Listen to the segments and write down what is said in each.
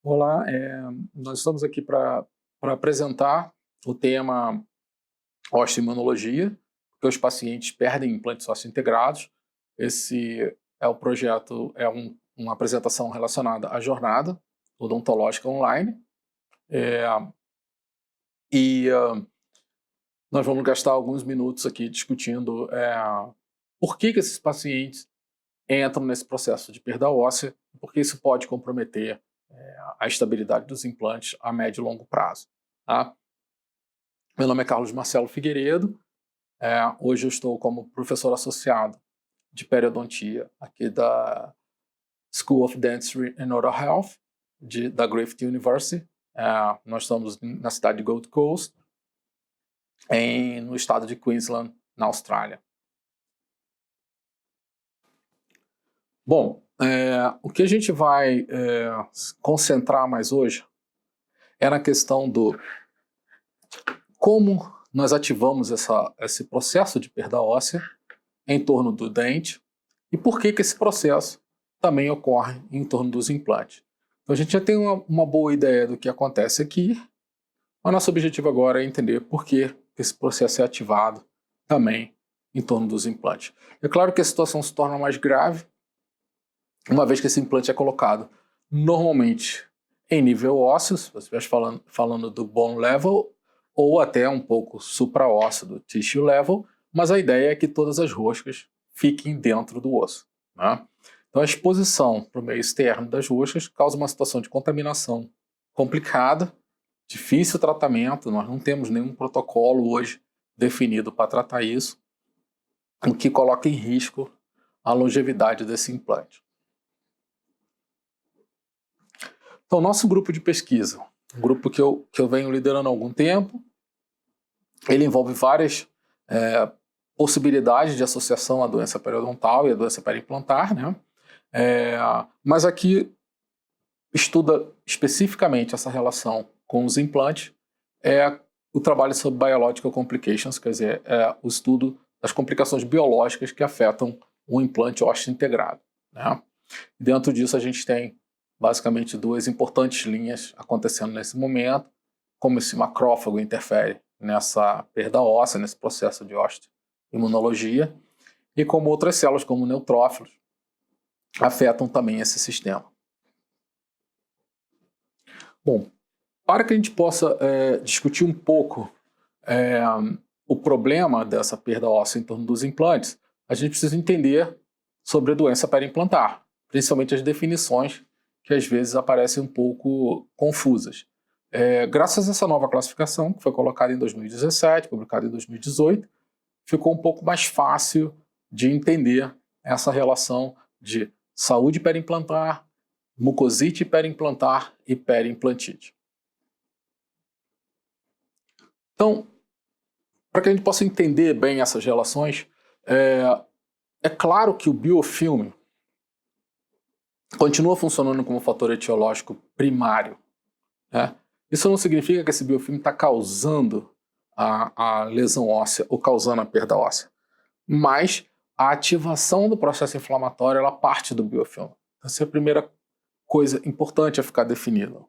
Olá, nós estamos aqui para apresentar o tema osteoimunologia, porque os pacientes perdem implantes ósseo-integrados. Esse é o projeto, uma apresentação relacionada à jornada odontológica online. É, nós vamos gastar alguns minutos aqui discutindo por que esses pacientes entram nesse processo de perda óssea, porque isso pode comprometer a estabilidade dos implantes a médio e longo prazo. Tá? Meu nome é Carlos Marcelo Figueiredo, hoje eu estou como professor associado de periodontia aqui da School of Dentistry and Oral Health, da Griffith University. Nós estamos na cidade de Gold Coast, no estado de Queensland, na Austrália. Bom, o que a gente vai concentrar mais hoje é na questão do como nós ativamos esse processo de perda óssea em torno do dente e por que esse processo também ocorre em torno dos implantes. Então a gente já tem uma boa ideia do que acontece aqui, mas nosso objetivo agora é entender por que esse processo é ativado também em torno dos implantes. É claro que a situação se torna mais grave, uma vez que esse implante é colocado normalmente em nível ósseo, se você estiver falando do bone level, ou até um pouco supraósseo, do tissue level, mas a ideia é que todas as roscas fiquem dentro do osso. Né? Então a exposição para o meio externo das roscas causa uma situação de contaminação complicada, difícil tratamento, nós não temos nenhum protocolo hoje definido para tratar isso, o que coloca em risco a longevidade desse implante. Então, nosso grupo de pesquisa, um grupo que eu venho liderando há algum tempo, ele envolve várias possibilidades de associação à doença periodontal e à doença periimplantar, né? Mas aqui estuda especificamente essa relação com os implantes, o trabalho sobre biological complications, quer dizer, o estudo das complicações biológicas que afetam o implante ósseo integrado. Né? Dentro disso a gente tem basicamente duas importantes linhas acontecendo nesse momento, como esse macrófago interfere nessa perda óssea, nesse processo de osteoimunologia, e como outras células, como neutrófilos, afetam também esse sistema. Bom, para que a gente possa discutir um pouco o problema dessa perda óssea em torno dos implantes, a gente precisa entender sobre a doença periimplantar, principalmente as definições que às vezes aparecem um pouco confusas. Graças a essa nova classificação, que foi colocada em 2017, publicada em 2018, ficou um pouco mais fácil de entender essa relação de saúde periimplantar, mucosite periimplantar e periimplantite. Então, para que a gente possa entender bem essas relações, é claro que o biofilme continua funcionando como fator etiológico primário. Né? Isso não significa que esse biofilme está causando a lesão óssea ou causando a perda óssea, mas a ativação do processo inflamatório ela parte do biofilme. Essa é a primeira coisa importante a ficar definida.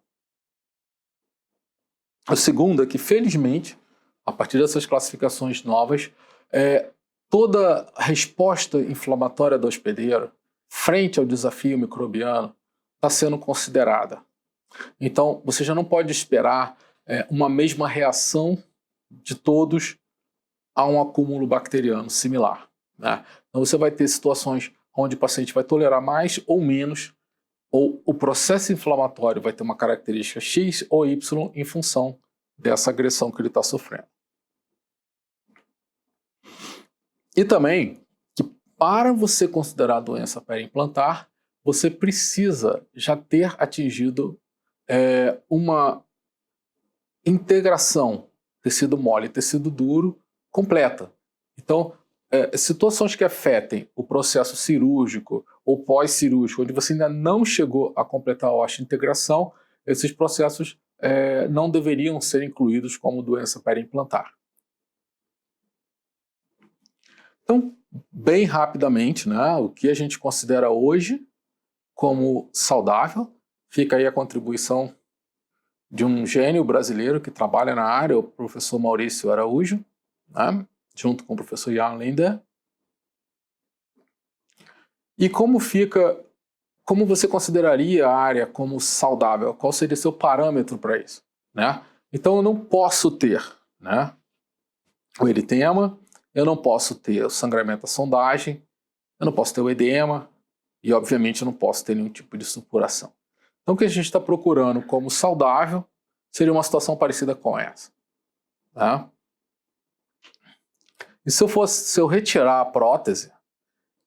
O segundo é que, felizmente, a partir dessas classificações novas, toda resposta inflamatória do hospedeiro frente ao desafio microbiano está sendo considerada. Então, você já não pode esperar uma mesma reação de todos a um acúmulo bacteriano similar. Né? Então, você vai ter situações onde o paciente vai tolerar mais ou menos, ou o processo inflamatório vai ter uma característica X ou Y em função dessa agressão que ele está sofrendo. E também que para você considerar a doença periimplantar, você precisa já ter atingido uma integração tecido mole e tecido duro completa. Então, situações que afetem o processo cirúrgico ou pós-cirúrgico, onde você ainda não chegou a completar a osteointegração, esses processos não deveriam ser incluídos como doença periimplantar. Então, bem rapidamente, né, o que a gente considera hoje como saudável, fica aí a contribuição de um gênio brasileiro que trabalha na área, o professor Maurício Araújo, né, junto com o professor Jan Linder. E como você consideraria a área como saudável? Qual seria seu parâmetro para isso? Né? Então eu não posso ter, né, o eritema, eu não posso ter o sangramento da sondagem, eu não posso ter o edema e, obviamente, eu não posso ter nenhum tipo de supuração. Então o que a gente está procurando como saudável seria uma situação parecida com essa. Tá? E se eu retirar a prótese,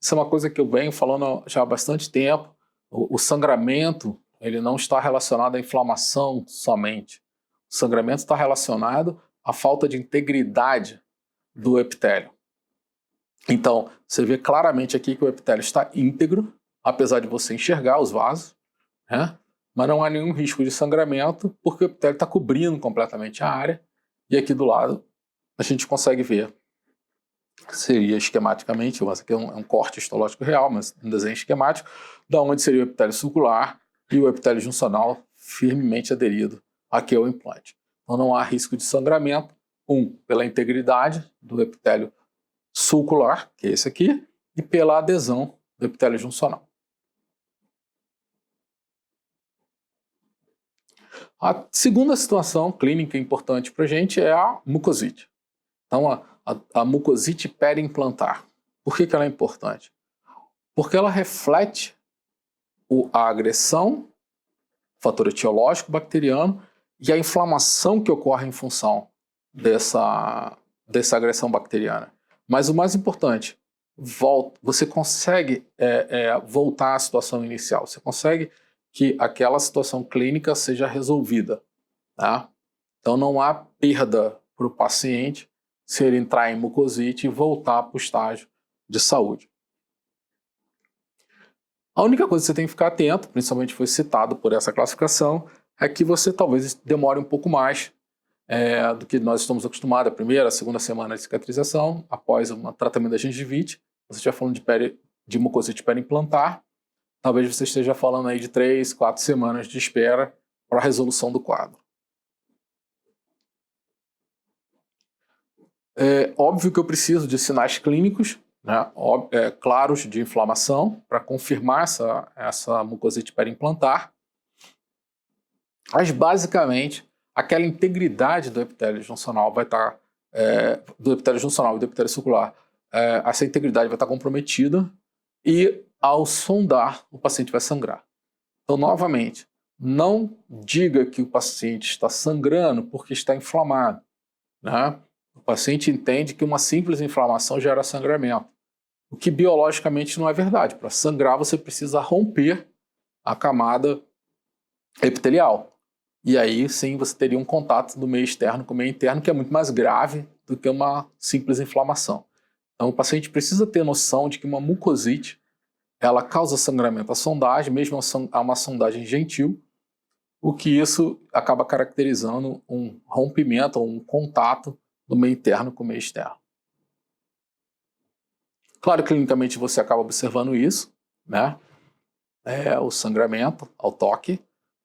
isso é uma coisa que eu venho falando já há bastante tempo, o sangramento ele não está relacionado à inflamação somente. O sangramento está relacionado à falta de integridade do epitélio. Então, você vê claramente aqui que o epitélio está íntegro, apesar de você enxergar os vasos, né? Mas não há nenhum risco de sangramento, porque o epitélio está cobrindo completamente a área. E aqui do lado, a gente consegue ver, seria esquematicamente, mas aqui é um corte histológico real, mas um desenho esquemático, da onde seria o epitélio sulcular e o epitélio juncional firmemente aderido aqui ao implante. Então não há risco de sangramento, pela integridade do epitélio sulcular, que é esse aqui, e pela adesão do epitélio juncional. A segunda situação clínica importante para a gente é a mucosite. Então, a mucosite periimplantar. Por que ela é importante? Porque ela reflete a agressão, fator etiológico bacteriano, e a inflamação que ocorre em função dessa agressão bacteriana. Mas o mais importante, você consegue voltar à situação inicial, você consegue que aquela situação clínica seja resolvida. Tá? Então não há perda para o paciente se ele entrar em mucosite e voltar para o estágio de saúde. A única coisa que você tem que ficar atento, principalmente foi citado por essa classificação, é que você talvez demore um pouco mais do que nós estamos acostumados, a primeira, a segunda semana de cicatrização, após um tratamento da gengivite. Você estiver falando de mucosite periimplantar, talvez você esteja falando aí de 3, 4 semanas de espera para a resolução do quadro. É óbvio que eu preciso de sinais clínicos, né, claros de inflamação para confirmar essa mucosite periimplantar. Mas basicamente aquela integridade do epitélio juncional vai estar, do epitélio juncional e do epitélio sulcular, essa integridade vai estar comprometida e ao sondar o paciente vai sangrar. Então, novamente, não diga que o paciente está sangrando porque está inflamado, né? O paciente entende que uma simples inflamação gera sangramento, o que biologicamente não é verdade. Para sangrar você precisa romper a camada epitelial. E aí sim você teria um contato do meio externo com o meio interno, que é muito mais grave do que uma simples inflamação. Então o paciente precisa ter noção de que uma mucosite ela causa sangramento à sondagem, mesmo a uma sondagem gentil, o que isso acaba caracterizando um rompimento ou um contato do meio interno com o meio externo. Claro, clinicamente você acaba observando isso, né? O sangramento ao toque,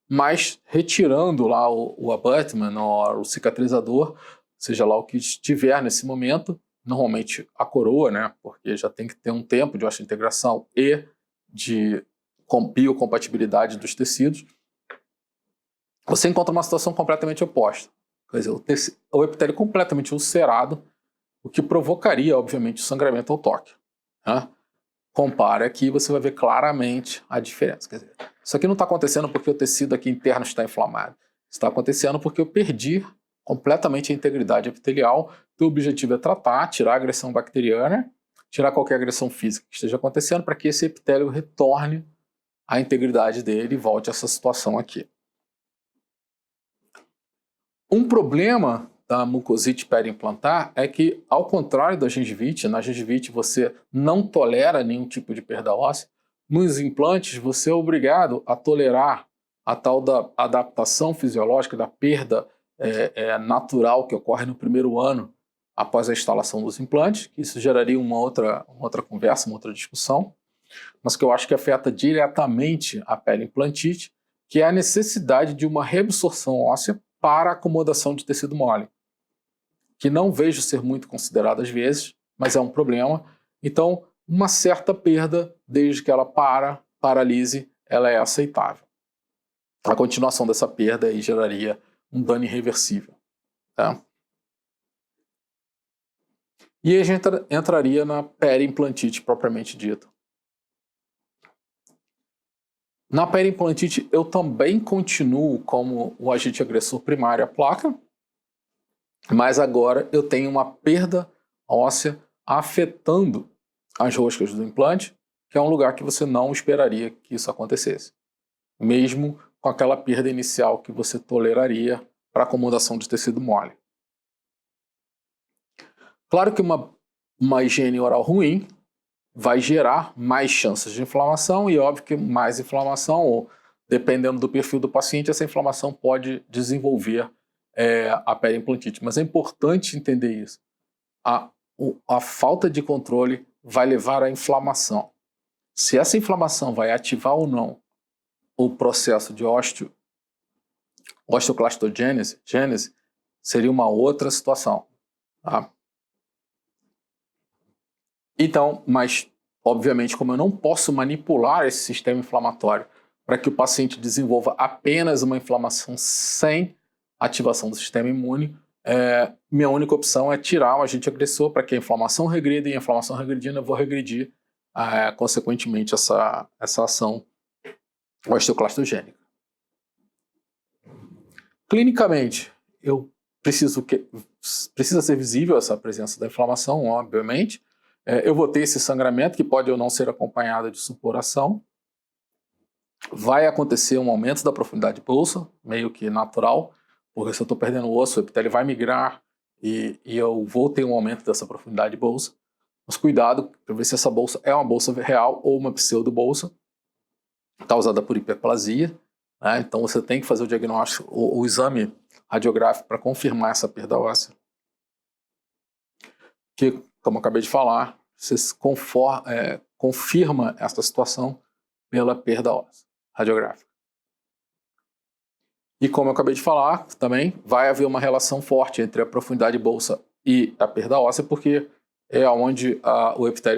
mas retirando lá o abutment ou o cicatrizador, seja lá o que estiver nesse momento, normalmente a coroa, né, porque já tem que ter um tempo de osteointegração e de biocompatibilidade dos tecidos, você encontra uma situação completamente oposta. Quer dizer, o epitélio completamente ulcerado, o que provocaria, obviamente, o sangramento ao toque. Né? Compare aqui, você vai ver claramente a diferença. Quer dizer, isso aqui não está acontecendo porque o tecido aqui interno está inflamado. Está acontecendo porque eu perdi completamente a integridade epitelial. O objetivo é tratar, tirar a agressão bacteriana, tirar qualquer agressão física que esteja acontecendo para que esse epitélio retorne à integridade dele e volte a essa situação aqui. Um problema da mucosite periimplantar é que, ao contrário da gengivite, na gengivite você não tolera nenhum tipo de perda óssea, nos implantes você é obrigado a tolerar a tal da adaptação fisiológica, da perda natural que ocorre no primeiro ano após a instalação dos implantes, que isso geraria uma outra conversa, uma outra discussão, mas que eu acho que afeta diretamente a periimplantite, que é a necessidade de uma reabsorção óssea para a acomodação de tecido mole, que não vejo ser muito considerado às vezes, mas é um problema. Então, uma certa perda, desde que ela paralise, ela é aceitável. A continuação dessa perda aí geraria um dano irreversível. Tá? E aí a gente entraria na periimplantite propriamente dita. Na periimplantite, eu também continuo como o agente agressor primário a placa, mas agora eu tenho uma perda óssea afetando as roscas do implante, que é um lugar que você não esperaria que isso acontecesse, mesmo com aquela perda inicial que você toleraria para acomodação de tecido mole. Claro que uma higiene oral ruim vai gerar mais chances de inflamação e óbvio que mais inflamação, ou dependendo do perfil do paciente, essa inflamação pode desenvolver a periimplantite. Mas é importante entender isso. A falta de controle vai levar à inflamação. Se essa inflamação vai ativar ou não o processo de osteoclastogênese, seria uma outra situação. Tá? Então, mas, obviamente, como eu não posso manipular esse sistema inflamatório para que o paciente desenvolva apenas uma inflamação sem ativação do sistema imune, minha única opção é tirar o agente agressor para que a inflamação regrida, e a inflamação regredindo eu vou regredir, consequentemente, essa ação osteoclastogênica. Clinicamente, precisa ser visível essa presença da inflamação, obviamente. Eu vou ter esse sangramento, que pode ou não ser acompanhado de supuração. Vai acontecer um aumento da profundidade de bolsa, meio que natural, porque se eu estou perdendo o osso, o epitélio vai migrar e eu vou ter um aumento dessa profundidade de bolsa. Mas cuidado para ver se essa bolsa é uma bolsa real ou uma pseudobolsa, causada por hiperplasia. Né? Então você tem que fazer o diagnóstico, o exame radiográfico para confirmar essa perda óssea. Que, como eu acabei de falar, você confirma essa situação pela perda óssea radiográfica. E como eu acabei de falar, também vai haver uma relação forte entre a profundidade de bolsa e a perda óssea, porque é onde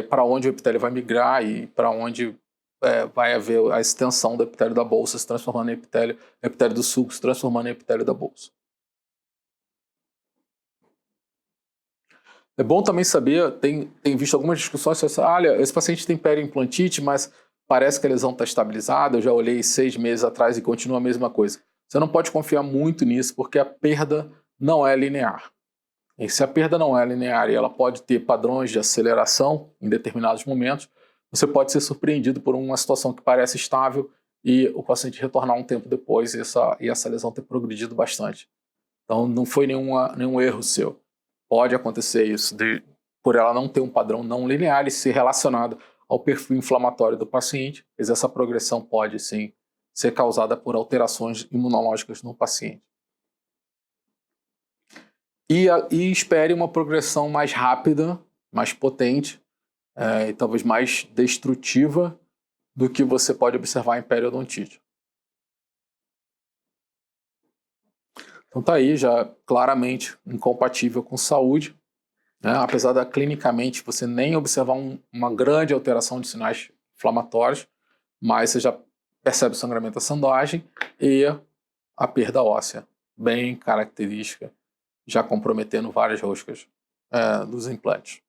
para onde o epitélio vai migrar e para onde vai haver a extensão do epitélio da bolsa se transformando em epitélio do sulco se transformando em epitélio da bolsa. É bom também saber, tem visto algumas discussões, olha, esse paciente tem periimplantite, mas parece que a lesão está estabilizada, eu já olhei 6 meses atrás e continua a mesma coisa. Você não pode confiar muito nisso, porque a perda não é linear. E se a perda não é linear e ela pode ter padrões de aceleração em determinados momentos, você pode ser surpreendido por uma situação que parece estável e o paciente retornar um tempo depois e essa lesão ter progredido bastante. Então não foi nenhum erro seu. Pode acontecer isso, por ela não ter um padrão não linear e ser relacionado ao perfil inflamatório do paciente, mas essa progressão pode sim ser causada por alterações imunológicas no paciente. E espere uma progressão mais rápida, mais potente e talvez mais destrutiva do que você pode observar em periodontite. Então tá aí já claramente incompatível com saúde, né? Apesar da clinicamente você nem observar uma grande alteração de sinais inflamatórios, mas você já percebe o sangramento da sandagem e a perda óssea, bem característica, já comprometendo várias roscas dos implantes.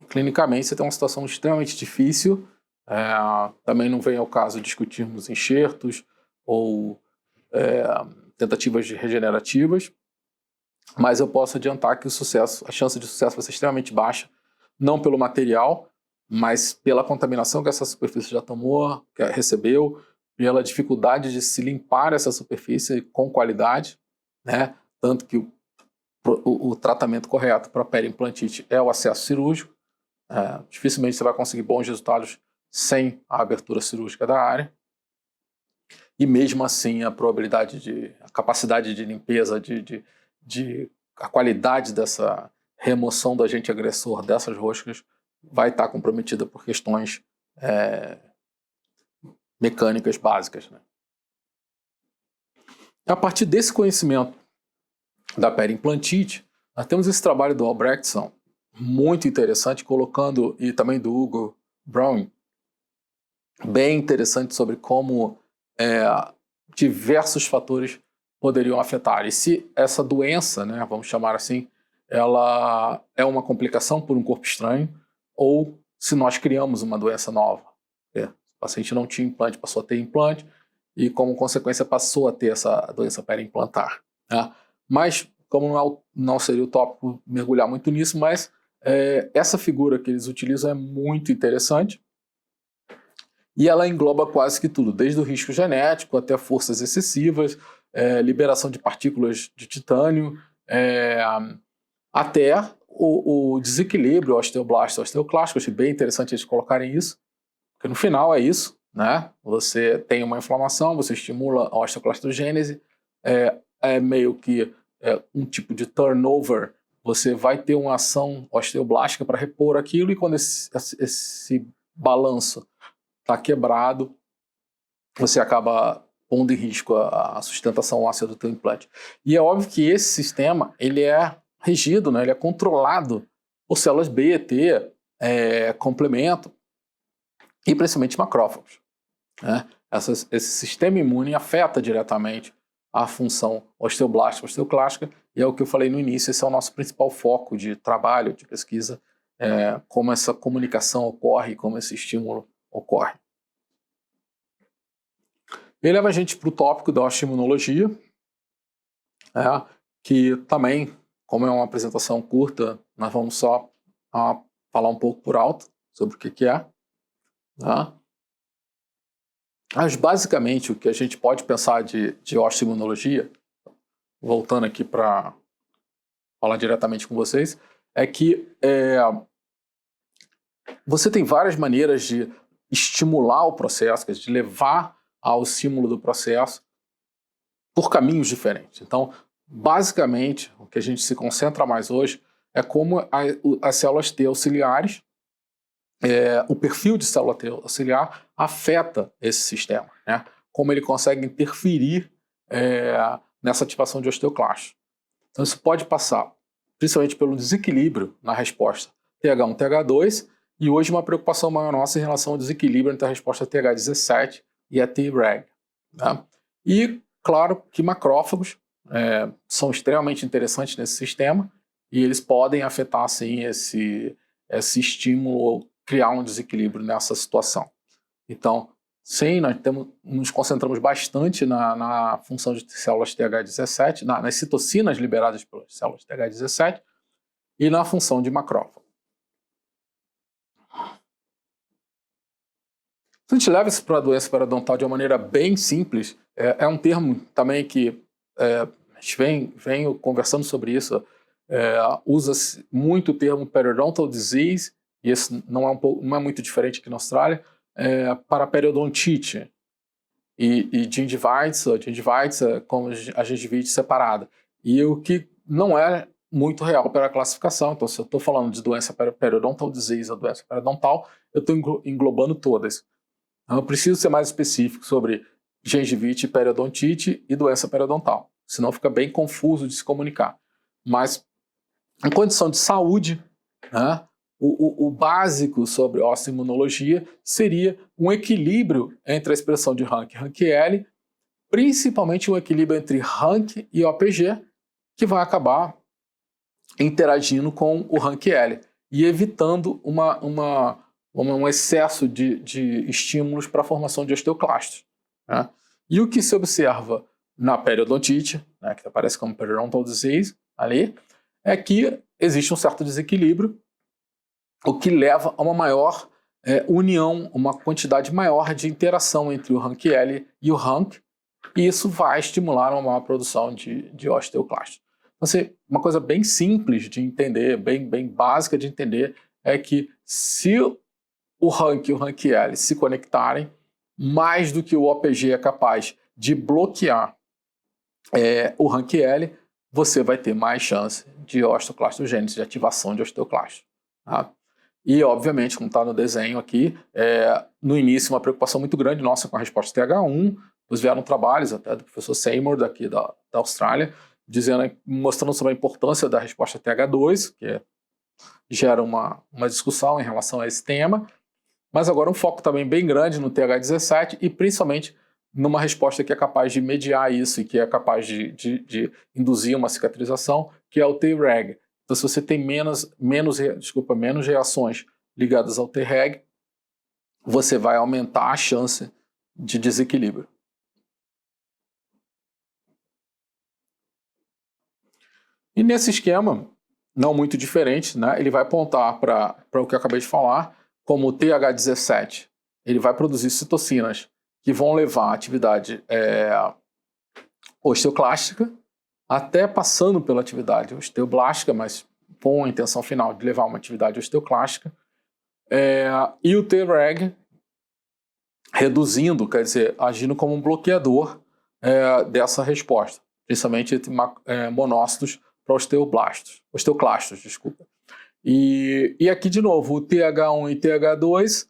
Clinicamente você tem uma situação extremamente difícil, também não vem ao caso discutirmos enxertos ou tentativas regenerativas, mas eu posso adiantar que a chance de sucesso vai ser extremamente baixa, não pelo material, mas pela contaminação que essa superfície já tomou, que recebeu, pela dificuldade de se limpar essa superfície com qualidade, né? Tanto que o tratamento correto para periimplantite é o acesso cirúrgico. Dificilmente você vai conseguir bons resultados sem a abertura cirúrgica da área. E mesmo assim a capacidade de limpeza, a qualidade dessa remoção do agente agressor dessas roscas vai estar comprometida por questões mecânicas básicas, né? A partir desse conhecimento da periimplantite, nós temos esse trabalho do Albrechtson, muito interessante, colocando, e também do Hugo Brown, bem interessante sobre como diversos fatores poderiam afetar. E se essa doença, né, vamos chamar assim, ela é uma complicação por um corpo estranho, ou se nós criamos uma doença nova. O paciente não tinha implante, passou a ter implante, e como consequência passou a ter essa doença periimplantar. Né? Mas, como não seria o tópico mergulhar muito nisso, mas essa figura que eles utilizam é muito interessante, e ela engloba quase que tudo, desde o risco genético até forças excessivas, liberação de partículas de titânio, até o desequilíbrio osteoblástico, osteoclástico. Achei bem interessante eles colocarem isso, porque no final é isso, né? Você tem uma inflamação, você estimula a osteoclastogênese, meio que um tipo de turnover, você vai ter uma ação osteoblástica para repor aquilo, e quando esse balanço está quebrado, você acaba pondo em risco a sustentação óssea do teu implante. E é óbvio que esse sistema ele é regido, né, ele é controlado por células B, T, complemento, e principalmente macrófagos. Né? Esse sistema imune afeta diretamente a função osteoblástica, osteoclástica, e é o que eu falei no início, esse é o nosso principal foco de trabalho, de pesquisa, como essa comunicação ocorre, como esse estímulo ocorre. Ele leva a gente para o tópico da osteoimunologia, que também, como é uma apresentação curta, nós vamos só falar um pouco por alto sobre o que é. Mas basicamente o que a gente pode pensar de osteoimunologia, voltando aqui para falar diretamente com vocês, é que você tem várias maneiras de estimular o processo, de levar ao estímulo do processo por caminhos diferentes. Então, basicamente, o que a gente se concentra mais hoje é como as células T auxiliares, o perfil de célula T auxiliar afeta esse sistema, né? Como ele consegue interferir nessa ativação de osteoclastos. Então, isso pode passar principalmente pelo desequilíbrio na resposta TH1, TH2, e hoje uma preocupação maior nossa em relação ao desequilíbrio entre a resposta TH17 e a Treg. Né? E, claro, que macrófagos são extremamente interessantes nesse sistema, e eles podem afetar, sim, esse estímulo, ou criar um desequilíbrio nessa situação. Então, sim, nós nos concentramos bastante na função de células TH17, nas citocinas liberadas pelas células TH17, e na função de macrófago. Se a gente leva isso para a doença periodontal de uma maneira bem simples, é um termo também que a gente vem conversando sobre isso, usa-se muito o termo periodontal disease, e esse não é muito diferente aqui na Austrália, para periodontite e gingivitis, como a gengivite separada. E o que não é muito real para a classificação. Então, se eu estou falando de doença periodontal disease, a doença periodontal, eu estou englobando todas. Então, eu preciso ser mais específico sobre gengivite, periodontite e doença periodontal. Senão fica bem confuso de se comunicar. Mas, em condição de saúde, né, o básico sobre osteoimunologia seria um equilíbrio entre a expressão de Rank e Rank-L, principalmente um equilíbrio entre Rank e OPG, que vai acabar interagindo com o Rank-L e evitando um excesso de estímulos para a formação de osteoclastos. Né? E o que se observa na periodontite, né, que aparece como periodontal disease ali, é que existe um certo desequilíbrio, o que leva a uma maior união, uma quantidade maior de interação entre o Rank-L e o Rank, e isso vai estimular uma maior produção de osteoclastos. Então, uma coisa bem simples de entender, bem básica de entender, é que se o Rank e o Rank-L se conectarem, mais do que o OPG é capaz de bloquear o Rank-L, você vai ter mais chance de osteoclastogênese, de ativação de osteoclastos. Tá? E, obviamente, como está no desenho aqui, no início uma preocupação muito grande nossa com a resposta TH1, Depois vieram trabalhos até do professor Seymour, daqui da Austrália, mostrando sobre a importância da resposta TH2, que gera uma discussão em relação a esse tema, mas agora um foco também bem grande no TH17 e principalmente numa resposta que é capaz de mediar isso e que é capaz de induzir uma cicatrização, que é o Treg. Então, se você tem menos reações ligadas ao Treg, você vai aumentar a chance de desequilíbrio. E nesse esquema, não muito diferente, né, ele vai apontar para o que eu acabei de falar, como o TH17, ele vai produzir citocinas que vão levar a atividade osteoclástica, até passando pela atividade osteoblástica, mas com a intenção final de levar uma atividade osteoclástica, e o Treg reduzindo, quer dizer, agindo como um bloqueador dessa resposta, principalmente entre monócitos para osteoclastos, desculpa. E aqui, de novo, o TH1 e TH2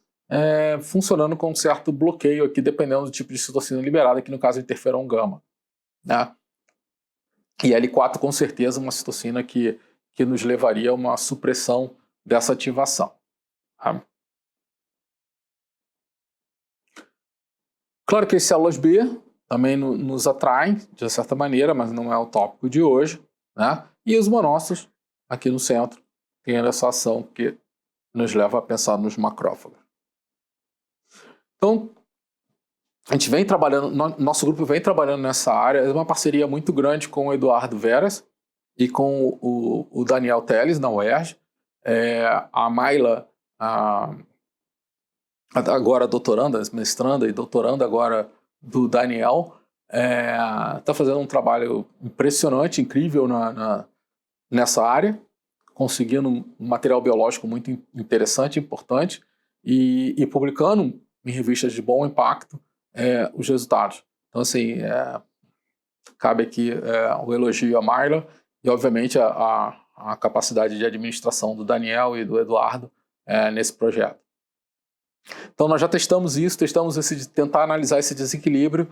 funcionando com um certo bloqueio aqui, dependendo do tipo de citocina liberada, que no caso é interferon gama, né? E L4, com certeza, uma citocina que nos levaria a uma supressão dessa ativação. Tá? Claro que as células B também nos atraem, de certa maneira, mas não é o tópico de hoje, né? E os monócitos, aqui no centro, tem essa ação que nos leva a pensar nos macrófagos. Então, a gente vem trabalhando, nosso grupo vem trabalhando nessa área, é uma parceria muito grande com o Eduardo Veras e com o Daniel Teles, na UERJ. A Mayla, agora doutoranda, mestranda e doutoranda agora do Daniel, está fazendo um trabalho impressionante, incrível nessa área, conseguindo um material biológico muito interessante, importante, e publicando em revistas de bom impacto os resultados. Então, assim, cabe aqui o elogio a Mayla e, obviamente, a capacidade de administração do Daniel e do Eduardo nesse projeto. Então, nós já testamos tentar analisar esse desequilíbrio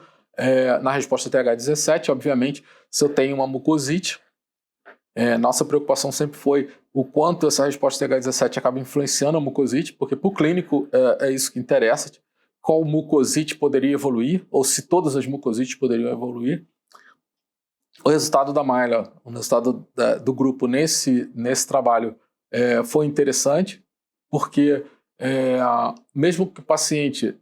na resposta TH17. Obviamente, se eu tenho uma mucosite, nossa preocupação sempre foi o quanto essa resposta TH17 acaba influenciando a mucosite, porque para o clínico é isso que interessa, qual mucosite poderia evoluir, ou se todas as mucosites poderiam evoluir. O resultado da Mayla, o resultado do grupo nesse trabalho foi interessante, porque mesmo que o paciente,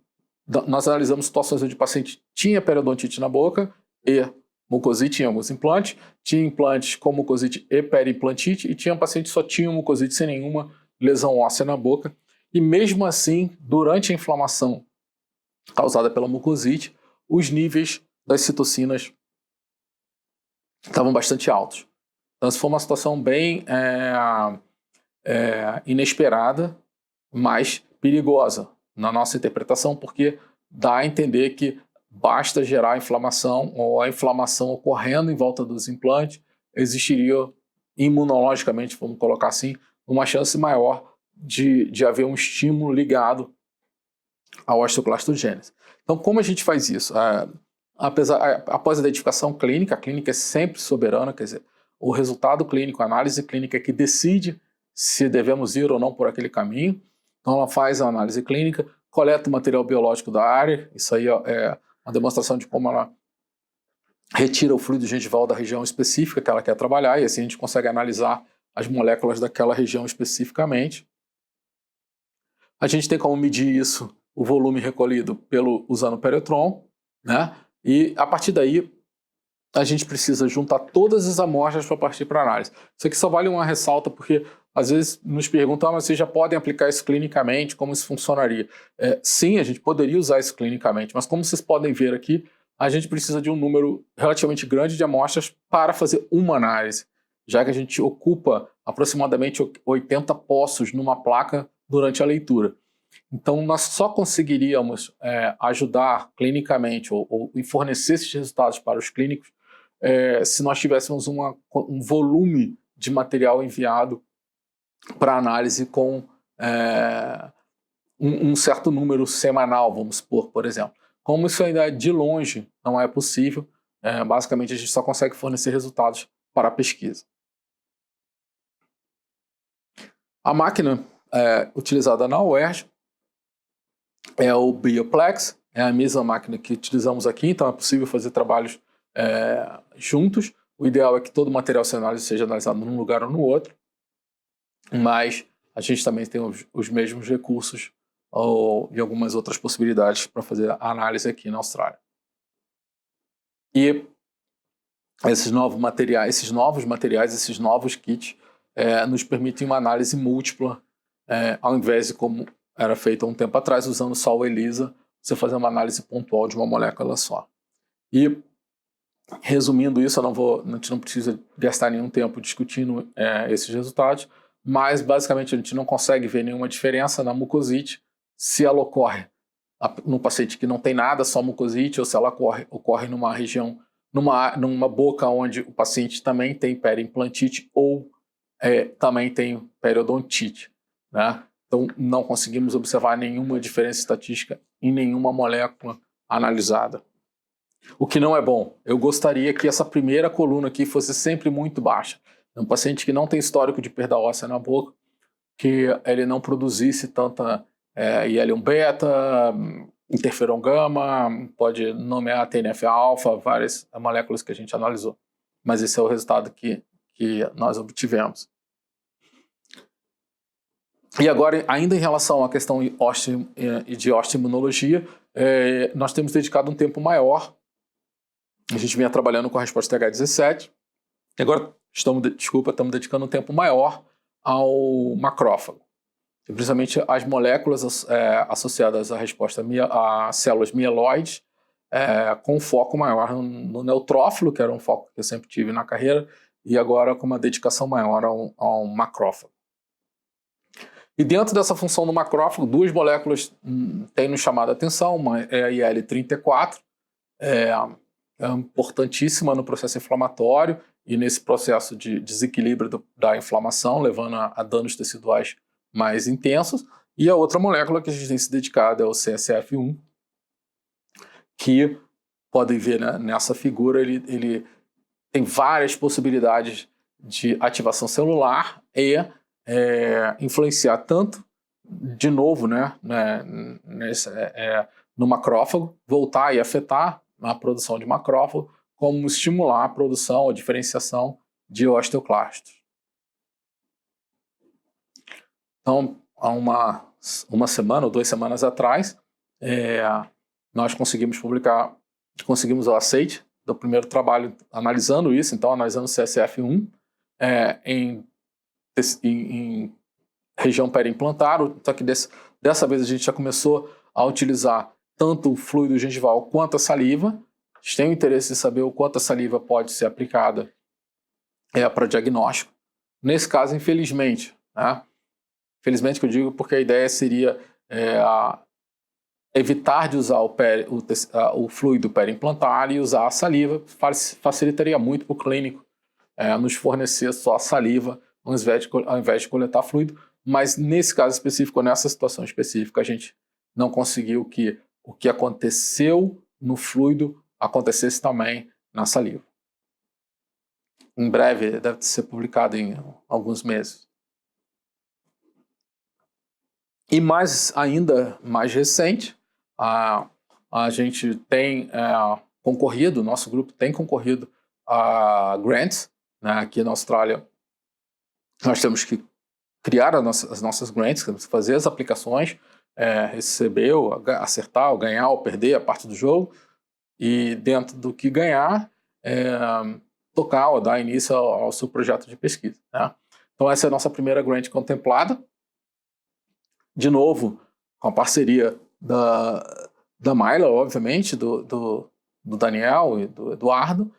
nós analisamos situações onde o paciente tinha periodontite na boca e mucosite em alguns implantes, tinha implantes com mucosite e periimplantite, e tinha paciente que só tinha mucosite sem nenhuma lesão óssea na boca. E mesmo assim, durante a inflamação causada pela mucosite, os níveis das citocinas estavam bastante altos. Então, essa foi uma situação bem inesperada, mas perigosa na nossa interpretação, porque dá a entender que basta gerar inflamação, ou a inflamação ocorrendo em volta dos implantes, existiria imunologicamente, vamos colocar assim, uma chance maior de haver um estímulo ligado à osteoclastogênese. Então, como a gente faz isso? Após a identificação clínica, a clínica é sempre soberana, quer dizer, o resultado clínico, a análise clínica é que decide se devemos ir ou não por aquele caminho. Então, ela faz a análise clínica, coleta o material biológico da área, isso aí é uma demonstração de como ela retira o fluido gengival da região específica que ela quer trabalhar, e assim a gente consegue analisar as moléculas daquela região especificamente. A gente tem como medir isso, o volume recolhido usando o periotron, né? E a partir daí a gente precisa juntar todas as amostras para partir para análise. Isso aqui só vale uma ressalta, porque às vezes nos perguntam, mas vocês já podem aplicar isso clinicamente, como isso funcionaria? Sim, a gente poderia usar isso clinicamente, mas como vocês podem ver aqui, a gente precisa de um número relativamente grande de amostras para fazer uma análise, já que a gente ocupa aproximadamente 80 poços numa placa durante a leitura. Então, nós só conseguiríamos ajudar clinicamente ou fornecer esses resultados para os clínicos se nós tivéssemos um volume de material enviado para análise com um certo número semanal, vamos supor, por exemplo. como isso ainda de longe não é possível, basicamente a gente só consegue fornecer resultados para a pesquisa. A máquina utilizada na UERJ é o Bioplex, é a mesma máquina que utilizamos aqui, então é possível fazer trabalhos juntos. O ideal é que todo o material sem análise seja analisado num lugar ou no outro, mas a gente também tem os mesmos recursos e algumas outras possibilidades para fazer a análise aqui na Austrália. E esses novos materiais, esses novos kits nos permitem uma análise múltipla, ao invés de como era feito há um tempo atrás, usando só o ELISA, você fazer uma análise pontual de uma molécula só. E, resumindo isso, a gente não precisa gastar nenhum tempo discutindo esses resultados, mas basicamente a gente não consegue ver nenhuma diferença na mucosite se ela ocorre no paciente que não tem nada, só mucosite, ou se ela ocorre numa região, numa boca onde o paciente também tem periimplantite ou também tem periodontite, né? Então não conseguimos observar nenhuma diferença estatística em nenhuma molécula analisada. O que não é bom. Eu gostaria que essa primeira coluna aqui fosse sempre muito baixa. Um paciente que não tem histórico de perda óssea na boca, que ele não produzisse tanta IL-1-beta, interferon-gama, pode nomear TNF-alfa, várias moléculas que a gente analisou. Mas esse é o resultado que nós obtivemos. E agora, ainda em relação à questão de osteoimunologia, nós temos dedicado um tempo maior. A gente vinha trabalhando com a resposta TH17. E agora estamos dedicando um tempo maior ao macrófago. Principalmente as moléculas associadas à resposta a células mieloides, com foco maior no neutrófilo, que era um foco que eu sempre tive na carreira, e agora com uma dedicação maior ao macrófago. E dentro dessa função do macrófago, duas moléculas têm nos chamado a atenção. Uma é a IL-34, importantíssima no processo inflamatório e nesse processo de desequilíbrio da inflamação, levando a danos teciduais mais intensos. E a outra molécula que a gente tem se dedicado é o CSF1, que podem ver, né, nessa figura, ele tem várias possibilidades de ativação celular e influenciar tanto, de novo, né, no macrófago, voltar e afetar a produção de macrófago, como estimular a produção ou diferenciação de osteoclastos. Então, há uma semana ou 2 semanas atrás, nós conseguimos o aceite do primeiro trabalho analisando isso, então analisando o CSF1 em região periimplantar, só que dessa vez a gente já começou a utilizar tanto o fluido gengival quanto a saliva. A gente tem o interesse de saber o quanto a saliva pode ser aplicada para diagnóstico. Nesse caso, infelizmente, né? Infelizmente que eu digo porque a ideia seria evitar de usar o fluido periimplantar e usar a saliva. Facilitaria muito para o clínico nos fornecer só a saliva ao invés de coletar fluido, mas nesse caso específico, nessa situação específica, a gente não conseguiu que o que aconteceu no fluido acontecesse também na saliva. Em breve, deve ser publicado em alguns meses. E ainda mais recente, a gente tem concorrido, nosso grupo tem concorrido a grants, né, aqui na Austrália. Nós temos que criar as nossas grants, fazer as aplicações, receber, acertar, ou ganhar ou perder a parte do jogo, e dentro do que ganhar, tocar ou dar início ao seu projeto de pesquisa, né? Então essa é a nossa primeira grant contemplada, de novo com a parceria da Mayla, obviamente, do Daniel e do Eduardo,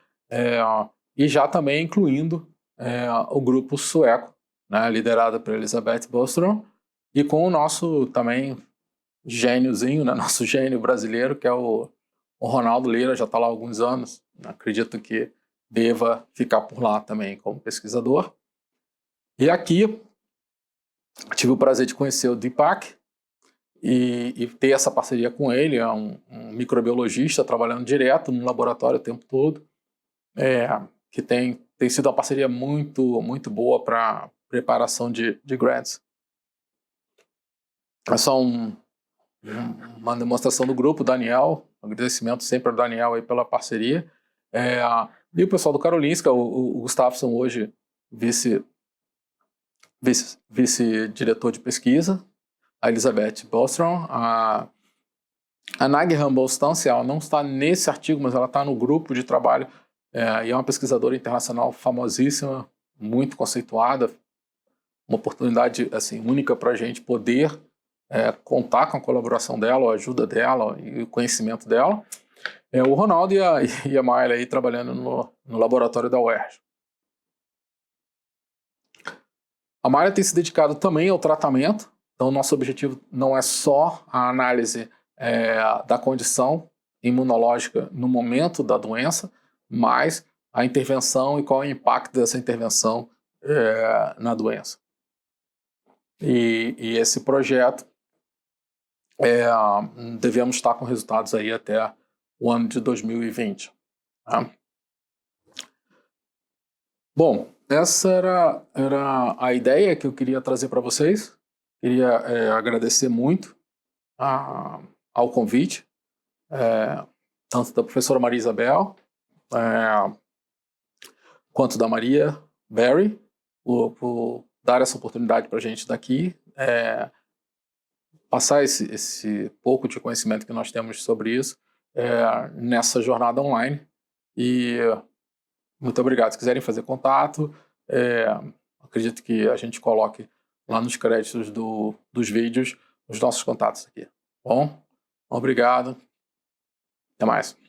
e já também incluindo o grupo sueco, né, liderado por Elisabeth Bostrom, e com o nosso também gêniozinho, né, nosso gênio brasileiro, que é o Ronaldo Lira, já está lá há alguns anos. Acredito que deva ficar por lá também como pesquisador. E aqui tive o prazer de conhecer o Deepak e ter essa parceria com ele. É um microbiologista trabalhando direto no laboratório o tempo todo, que tem sido uma parceria muito boa para preparação de grants. É só uma demonstração do grupo, Daniel, agradecimento sempre ao Daniel aí pela parceria. E o pessoal do Karolinska, o Gustafsson hoje vice-diretor de pesquisa, a Elizabeth Bostrom, a Nag Rambolstance, ela não está nesse artigo, mas ela está no grupo de trabalho, e é uma pesquisadora internacional famosíssima, muito conceituada, uma oportunidade assim, única para a gente poder contar com a colaboração dela, a ajuda dela e o conhecimento dela. O Ronaldo e a Mayla aí trabalhando no laboratório da UERJ. A Mayla tem se dedicado também ao tratamento, então nosso objetivo não é só a análise da condição imunológica no momento da doença, mas a intervenção e qual é o impacto dessa intervenção na doença. E esse projeto devemos estar com resultados aí até o ano de 2020. Tá? Bom, essa era a ideia que eu queria trazer para vocês. Queria agradecer muito ao convite, tanto da professora Maria Isabel, quanto da Maria Berry, por dar essa oportunidade para a gente daqui, passar esse pouco de conhecimento que nós temos sobre isso nessa jornada online. E muito obrigado. Se quiserem fazer contato, acredito que a gente coloque lá nos créditos dos vídeos os nossos contatos aqui. Bom? Obrigado. Até mais.